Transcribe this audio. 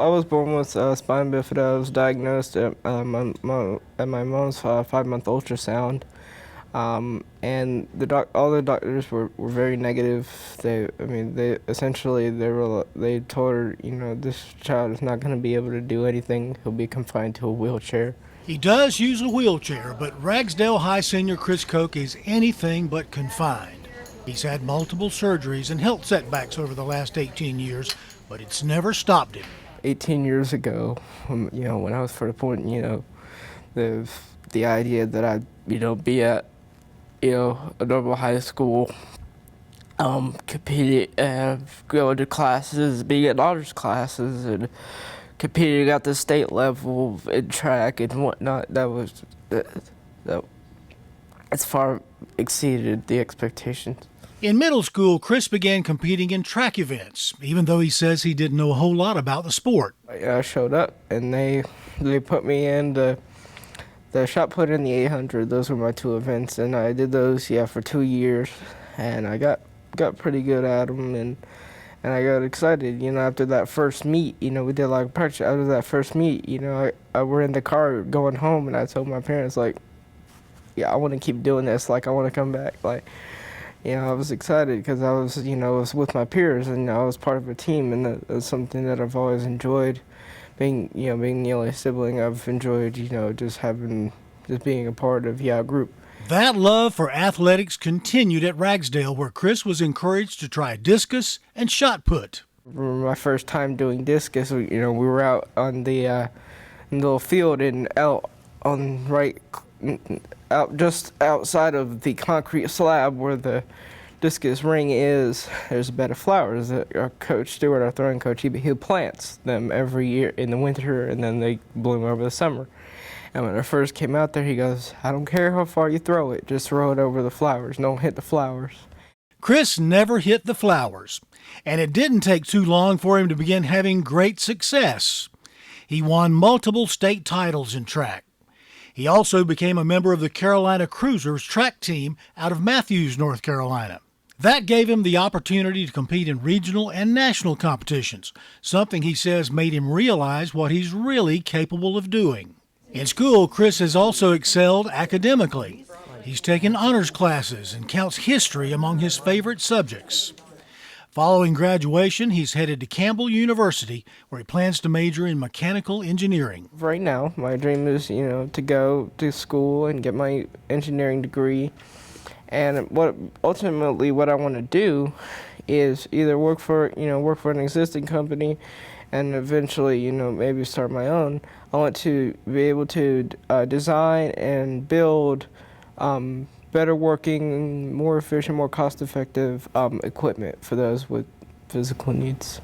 I was born with spina bifida. I was diagnosed at my mom's 5-month ultrasound, and all the doctors were very negative. They essentially they told her, this child is not going to be able to do anything. He'll be confined to a wheelchair. He does use a wheelchair, but Ragsdale High senior Chris Koch is anything but confined. He's had multiple surgeries and health setbacks over the last 18 years, but it's never stopped him. 18 years ago, when I was for the point, the idea that I'd, be at, a normal high school, competing, going to classes, being in honors classes, and competing at the state level in track and whatnot, it's far exceeded the expectations. In middle school, Chris began competing in track events, even though he says he didn't know a whole lot about the sport. I showed up, and they put me in the shot put in the 800. Those were my two events, and I did those for 2 years, and I got pretty good at them, and I got excited. After that first meet, we did like practice. After that first meet, I were in the car going home, and I told my parents, like, I want to keep doing this. Like, I want to come back. Like, I was excited because I was with my peers, and I was part of a team, and that's something that I've always enjoyed. Being the only sibling, I've enjoyed, just being a part of a group. That love for athletics continued at Ragsdale, where Chris was encouraged to try discus and shot put. I remember my first time doing discus. We were out on the little field and out just outside of the concrete slab where the discus ring is. There's a bed of flowers that our coach Stewart, our throwing coach, he plants them every year in the winter, and then they bloom over the summer. And when I first came out there, he goes, "I don't care how far you throw it, just throw it over the flowers. Don't hit the flowers." Chris never hit the flowers, and it didn't take too long for him to begin having great success. He won multiple state titles in track. He also became a member of the Carolina Cruisers track team out of Matthews, North Carolina. That gave him the opportunity to compete in regional and national competitions, something he says made him realize what he's really capable of doing. In school, Chris has also excelled academically. He's taken honors classes and counts history among his favorite subjects. Following graduation, he's headed to Campbell University, where he plans to major in mechanical engineering. Right now, my dream is, to go to school and get my engineering degree. And what I want to do is either work for an existing company and eventually, maybe start my own. I want to be able to design and build better working, more efficient, more cost-effective equipment for those with physical needs.